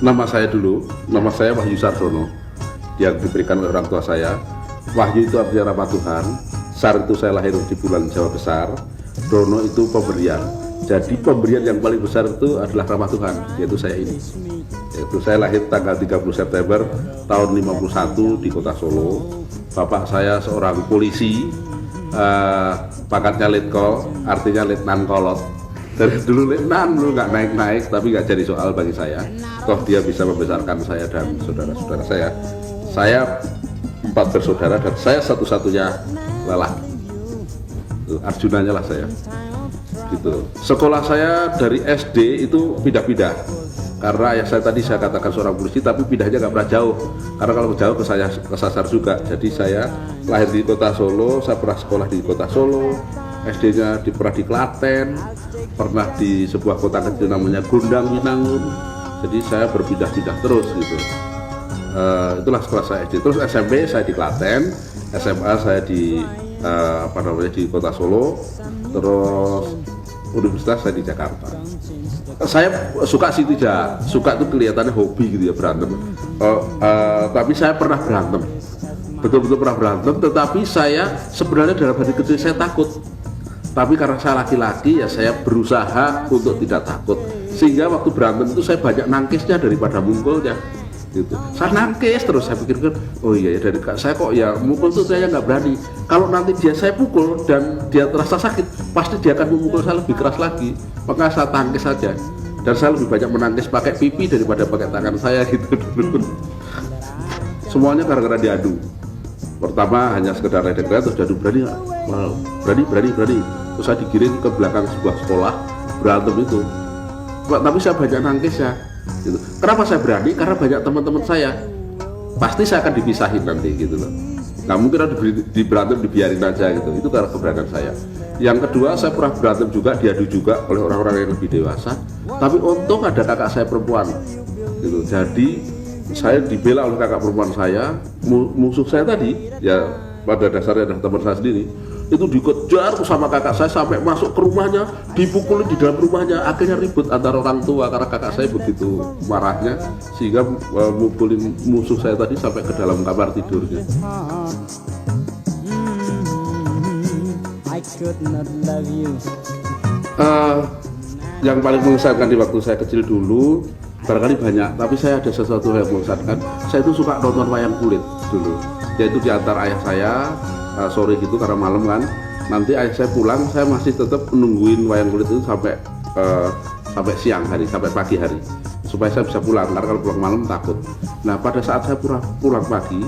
Nama saya dulu, nama saya Wahyu Sardono, yang diberikan oleh orang tua saya. Wahyu itu artinya rahmat Tuhan, Sar itu saya lahir di bulan Jawa Besar, Dono itu pemberian. Jadi pemberian yang paling besar itu adalah rahmat Tuhan, yaitu saya ini. Yaitu saya lahir tanggal 30 September tahun 51 di kota Solo. Bapak saya seorang polisi, pangkatnya Letkol, artinya Letnan Kolot. Dari dulu Letnan, dulu nggak naik-naik, tapi nggak jadi soal bagi saya. Toh dia bisa membesarkan saya dan saudara-saudara saya. Saya 4 bersaudara dan saya satu-satunya lelaki. Arjunanya lah saya. Gitu. Sekolah saya dari SD itu pindah-pindah. Karena ayah saya tadi saya katakan seorang polisi, tapi pindahnya nggak pernah jauh. Karena kalau jauh ke saya kesasar juga. Jadi saya lahir di kota Solo, saya pernah sekolah di kota Solo, SD-nya pernah di Klaten, pernah di sebuah kota kecil namanya Gondang Winangun. Jadi saya berpindah-pindah terus gitu. Itulah sekolah saya SD. Terus SMP saya di Klaten, SMA saya di di kota Solo, terus universitas saya di Jakarta. Saya suka sih tidak, suka itu kelihatannya hobi gitu ya, berantem. Tapi saya pernah berantem, betul-betul pernah berantem. Tetapi saya sebenarnya dalam hati kecil saya takut. Tapi karena saya laki-laki ya saya berusaha untuk tidak takut. Sehingga waktu berantem itu saya banyak nangkisnya daripada mungkulnya. Gitu. Saya nangkis terus, saya pikir oh iya ya, dari saya kok ya mukul tuh saya nggak berani. Kalau nanti saya pukul dan dia terasa sakit, pasti dia akan memukul saya lebih keras lagi. Maka saya tangkis saja, dan saya lebih banyak menangkis pakai pipi daripada pakai tangan saya gitu dulu. Semuanya gara-gara diadu. Pertama hanya sekedar ledek-ledek, terus diadu berani, berani. Terus saya digiring ke belakang sebuah sekolah berantem itu. Tapi saya banyak nangkis ya. Gitu. Kenapa saya berani? Karena banyak teman-teman saya pasti saya akan dipisahin nanti gitu loh. Nggak mungkin di berantem dibiarin aja gitu. Itu karena keberanian saya. Yang kedua, saya pernah berantem juga, diadu juga oleh orang-orang yang lebih dewasa. Tapi untung ada kakak saya perempuan gitu. Jadi saya dibela oleh kakak perempuan saya. Musuh saya tadi ya pada dasarnya adalah teman saya sendiri. Itu dikejar sama kakak saya sampai masuk ke rumahnya, dipukulin di dalam rumahnya. Akhirnya ribut antara orang tua karena kakak saya begitu marahnya sehingga mukulin musuh saya tadi sampai ke dalam kamar tidurnya. Yang paling mengesankan di waktu saya kecil dulu barangkali banyak, tapi saya ada sesuatu yang mengesankan. Saya itu suka nonton wayang kulit dulu, yaitu di antara ayah saya sore gitu karena malam kan, nanti ayah saya pulang saya masih tetap menungguin wayang kulit itu sampai siang hari, sampai pagi hari supaya saya bisa pulang, karena kalau pulang malam takut. Nah pada saat saya pulang pagi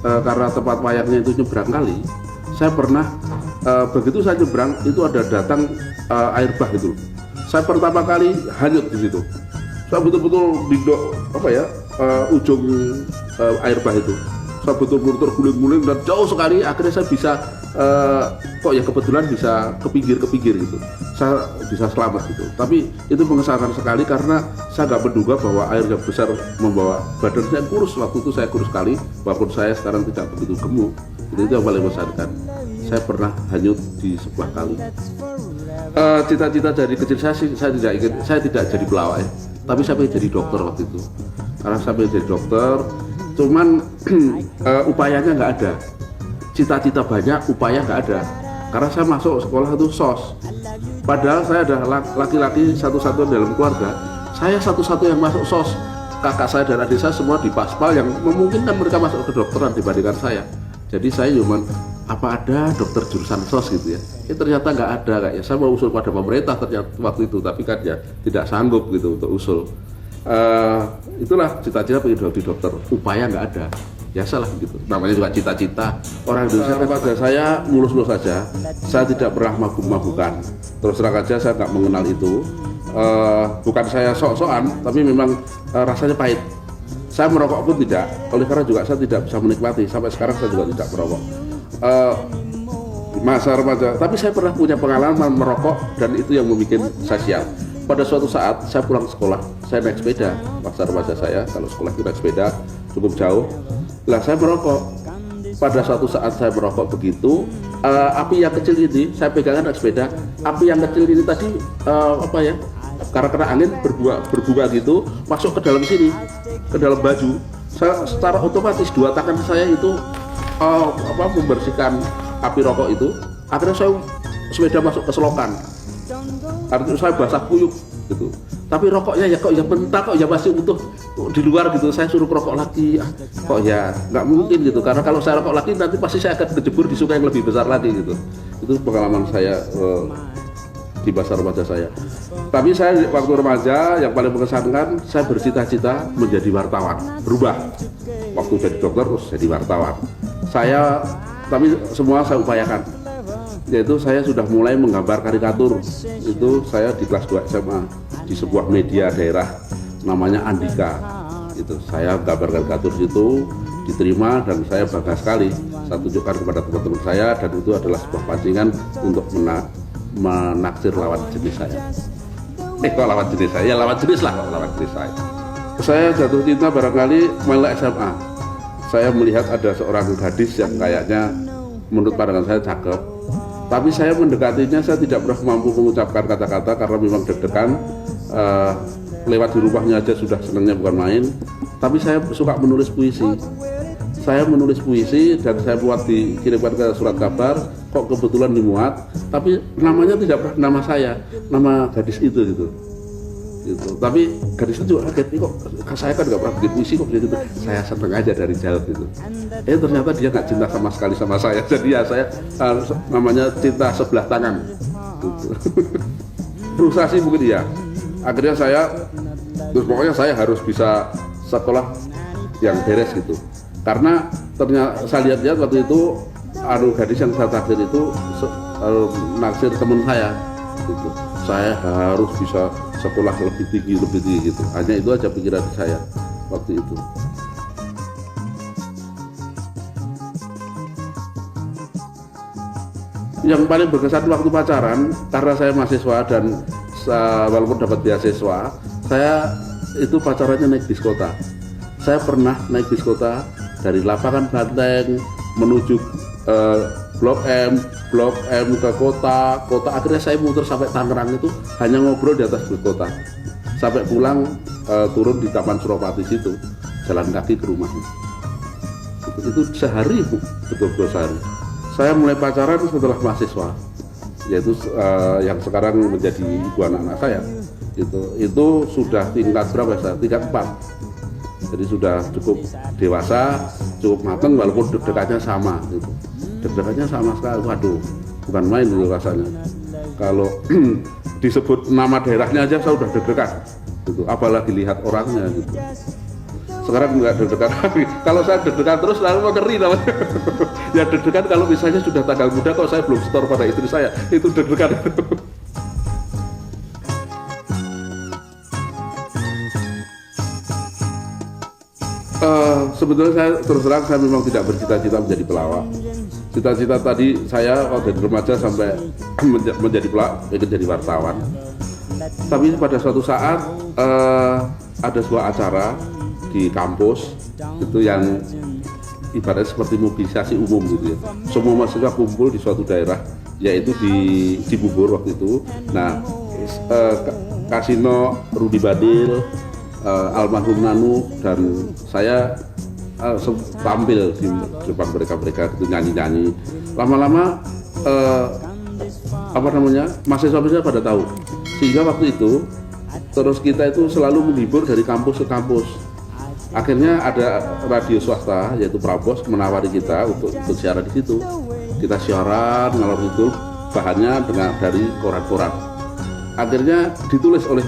karena tempat wayangnya itu nyebrang kali, saya pernah begitu saya nyebrang itu ada datang air bah itu, saya pertama kali hanyut di situ. Saya betul-betul didok ujung air bah itu. Saya betul-betul terguling-guling dan jauh sekali. Akhirnya saya bisa kebetulan bisa ke pinggir gitu. Saya bisa selamat gitu. Tapi itu mengesankan sekali karena saya nggak menduga bahwa air yang besar membawa badan saya kurus. Waktu itu saya kurus sekali, walaupun saya sekarang tidak begitu gemuk. Itu yang paling mengesankan. Saya pernah hanyut di sebuah kali. Cita-cita dari kecil saya tidak jadi pelawak, tapi saya pengen jadi dokter waktu itu. Karena saya pengen jadi dokter, cuman upayanya nggak ada. Cita-cita banyak, upaya nggak ada. Karena saya masuk sekolah itu SOS. Padahal saya adalah laki-laki satu-satunya dalam keluarga. Saya satu-satu yang masuk SOS. Kakak saya dan adik saya semua di Paspal yang memungkinkan mereka masuk ke kedokteran dibandingkan saya. Jadi saya cuma apa ada dokter jurusan SOS gitu ya. Ternyata nggak ada kayaknya. Saya mau usul pada pemerintah ternyata waktu itu, tapi kan ya tidak sanggup gitu untuk usul. Itulah cita-cita pengen jadi dokter, upaya nggak ada. Ya salah gitu. Namanya juga cita-cita. Orang Indonesia pada saya mulus-mulus saja. Saya tidak pernah mabuk-mabukan. Terus terang aja saya nggak mengenal itu. Bukan saya sok-sokan, tapi memang rasanya pahit. Saya merokok pun tidak. Oleh karena juga saya tidak bisa menikmati. Sampai sekarang saya juga tidak merokok. Masa remaja, tapi saya pernah punya pengalaman merokok dan itu yang membuat saya sial. Pada suatu saat saya pulang sekolah, saya naik sepeda. Masa remaja saya kalau sekolah itu naik sepeda cukup jauh. Lah saya merokok. Pada suatu saat saya merokok begitu, api yang kecil ini saya pegangan naik sepeda. Api yang kecil ini tadi karena kena angin berbunga gitu masuk ke dalam sini, ke dalam baju. Saya secara otomatis dua tangan saya itu membersihkan api rokok itu. Akhirnya saya sepeda masuk ke selokan, artinya saya basah kuyup gitu. Tapi rokoknya ya kok ya mentah, kok ya masih utuh di luar gitu. Saya suruh rokok lagi, kok ya nggak mungkin gitu, karena kalau saya rokok lagi nanti pasti saya akan kejebur di sungai yang lebih besar lagi gitu. Itu pengalaman saya di masa remaja saya. Tapi saya waktu remaja yang paling mengesankan, saya bercita-cita menjadi wartawan, berubah. Waktu jadi dokter terus jadi wartawan. Tapi semua saya upayakan, yaitu saya sudah mulai menggambar karikatur. Itu saya di kelas 2 SMA di sebuah media daerah namanya Andika. Itu saya gambar karikatur itu diterima dan saya bangga sekali. Saya tunjukkan kepada teman-teman saya dan itu adalah sebuah pancingan untuk menaksir lawan jenis saya. Kok lawan jenis saya? Ya lawan jenis lah, lawan jenis saya. Saya jatuh cinta barangkali mulai SMA. Saya melihat ada seorang gadis yang kayaknya menurut pandangan saya cakep. Tapi saya mendekatinya, saya tidak pernah mampu mengucapkan kata-kata karena memang deg-degan. Lewat di rumahnya aja sudah senangnya bukan main. Tapi saya suka menulis puisi. Saya menulis puisi dan saya buat dikirimkan ke surat kabar. Kok kebetulan dimuat, tapi namanya tidak pernah nama saya, nama gadis itu gitu. Tapi gadis itu juga kaget, kok saya kan nggak pernah bikin puisi kok gitu. Saya seneng aja dari jauh gitu. Ternyata dia nggak cinta sama sekali sama saya. Jadi ya saya namanya cinta sebelah tangan. Gitu. Frustasi mungkin ya. Akhirnya pokoknya saya harus bisa sekolah yang beres gitu. Karena ternyata saya lihat-lihat waktu itu gadis yang saya taksir itu naksir teman saya gitu. Saya harus bisa sekolah lebih tinggi gitu. Hanya itu aja pikiran saya waktu itu. Yang paling berkesan waktu pacaran, karena saya mahasiswa dan walaupun dapat beasiswa, saya itu pacarannya naik bis kota. Saya pernah naik bis kota dari lapangan Banteng menuju Blok M ke kota, akhirnya saya muter sampai Tangerang, itu hanya ngobrol di atas bis kota. Sampai pulang turun di Taman Suropati situ, jalan kaki ke rumahnya. Itu sehari, betul-betul sehari. Saya mulai pacaran setelah mahasiswa, yaitu yang sekarang menjadi ibu anak-anak saya. Itu sudah tingkat berapa ya? Tingkat 4. Jadi sudah cukup dewasa, cukup matang, walaupun deg-degannya sama gitu. Deg-degannya sama sekali, waduh, bukan main itu rasanya. Kalau disebut nama daerahnya aja saya udah deg-degan gitu, apalagi lihat orangnya gitu. Sekarang nggak deg-degan lagi. Kalau saya deg-degan terus lalu ngeri namanya. Ya deg-degan kalau misalnya sudah tanggal muda kok saya belum setor pada istri saya, itu deg-degan. Sebetulnya saya terus terang saya memang tidak bercita-cita menjadi pelawak. Cita-cita tadi saya waktu dari remaja sampai menjadi pelawak, ingin jadi wartawan. Tapi pada suatu saat ada sebuah acara di kampus itu yang ibaratnya seperti mobilisasi umum gitu ya. Semua mahasiswa kumpul di suatu daerah, yaitu di Cibubur waktu itu. Nah, Kasino Rudi Badil, almarhum Nanu dan saya tampil di depan mereka itu nyanyi-nyanyi. Lama-lama mahasiswa pada tahu, sehingga waktu itu terus kita itu selalu menghibur dari kampus ke kampus. Akhirnya ada radio swasta yaitu Prambors menawari kita untuk siaran di situ. Kita siaran ngalor itu bahannya dari koran-koran. Akhirnya ditulis oleh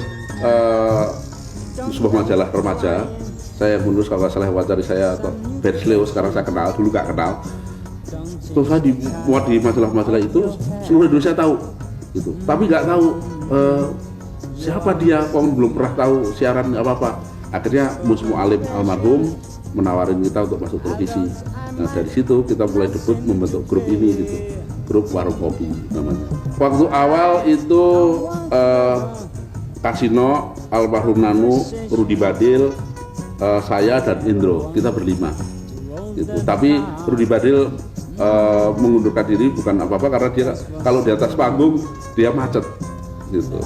sebuah majalah remaja. Saya menulis kalau nggak salah wawancara saya atau Bersleo, sekarang saya kenal, dulu nggak kenal. Terus saya dimuat di majalah-majalah itu, seluruh Indonesia tahu gitu. Tapi nggak tahu siapa dia, belum pernah tahu siaran apa-apa. Akhirnya Musmu Alim almarhum menawarin kita untuk masuk televisi. Nah dari situ kita mulai debut membentuk grup ini gitu, grup Warung Kopi namanya. Waktu awal itu Kasino, almarhum Nanu, Rudi Badil, saya dan Indro, kita berlima gitu. Tapi Rudi Badil mengundurkan diri bukan apa-apa karena dia kalau di atas panggung dia macet gitu.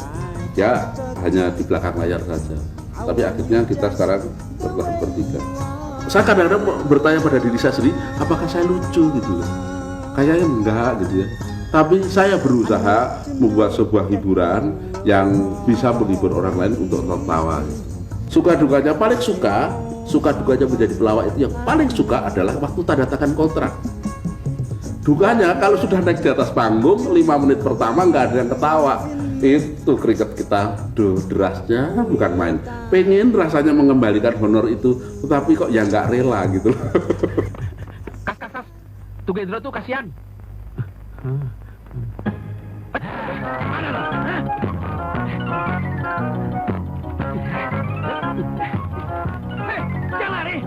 Ya hanya di belakang layar saja. Tapi akhirnya kita sekarang bertahan bertiga. Saya kadang-kadang bertanya pada diri saya sendiri, apakah saya lucu gitu? Kayaknya enggak gitu ya. Tapi saya berusaha membuat sebuah hiburan yang bisa menghibur orang lain untuk tertawa. Suka dukanya paling suka dukanya menjadi pelawak itu yang paling suka adalah waktu tanda tangan kontrak. Dukanya kalau sudah naik di atas panggung 5 menit pertama nggak ada yang ketawa. Itu keringat kita derasnya bukan main. Pengen rasanya mengembalikan honor itu, tetapi kok ya nggak rela gitu. Kas. Tuh Gendro tuh kasihan. Mana lo? Hei, jangan lari.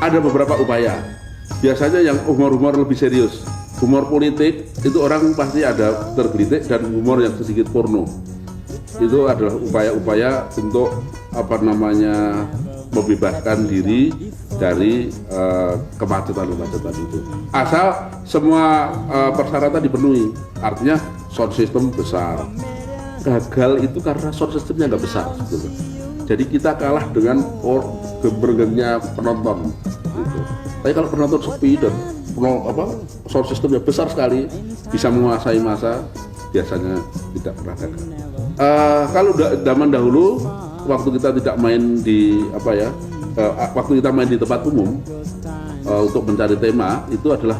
Ada beberapa upaya. Biasanya yang humor-humor lebih serius, humor politik itu orang pasti ada tergelitik, dan humor yang sedikit porno itu adalah upaya-upaya untuk membebaskan diri dari kemacetan itu. Asal semua persyaratan dipenuhi, artinya sound system besar. Gagal itu karena sound systemnya nggak besar sebetulnya. Jadi kita kalah dengan gemergengnya penonton gitu. Tapi kalau penonton sepi dan sound systemnya besar sekali, bisa menguasai massa, biasanya tidak pernah gagal. Kalau zaman dahulu, waktu kita tidak main di waktu kita main di tempat umum untuk mencari tema, itu adalah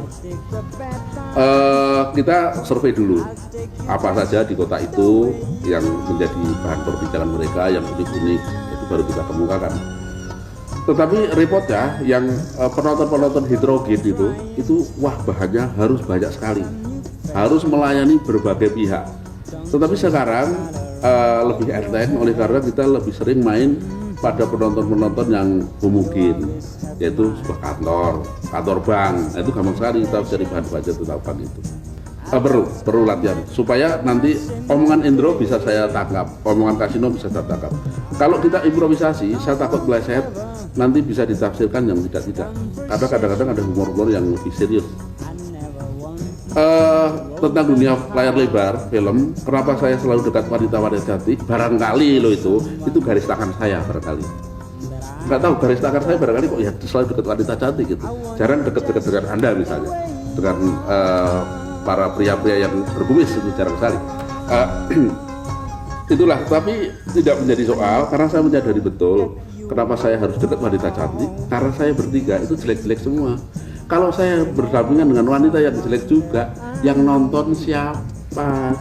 kita survei dulu apa saja di kota itu yang menjadi bahan perbincangan mereka, yang unik-unik, itu baru kita kemukakan. Tetapi repotnya yang penonton heterogen itu wah bahannya harus banyak sekali, harus melayani berbagai pihak. Tetapi sekarang lebih enteng, oleh karena kita lebih sering main pada penonton yang homogen, yaitu sebuah kantor bank. Nah, itu gampang sekali kita cari bahan-bahan tentang bank itu. Perlu latihan supaya nanti omongan Indro bisa saya tangkap, omongan Kasino bisa saya tangkap. Kalau kita improvisasi, saya takut meleset, nanti bisa ditafsirkan yang tidak. Karena kadang-kadang ada humor-humor yang lebih serius. Tentang dunia layar lebar film, kenapa saya selalu dekat wanita-wanita cantik? Barangkali itu garis tangan saya barangkali. Nggak tahu, garis tangan saya barangkali kok ya selalu dekat wanita cantik gitu. Jarang dekat-dekat dengan Anda misalnya, dengan para pria-pria yang berkumis, itu jarang sekali. Itulah, tapi tidak menjadi soal karena saya menyadari betul kenapa saya harus dekat wanita cantik, karena saya bertiga itu jelek-jelek semua. Kalau saya berdampingan dengan wanita yang jelek juga, yang nonton siapa?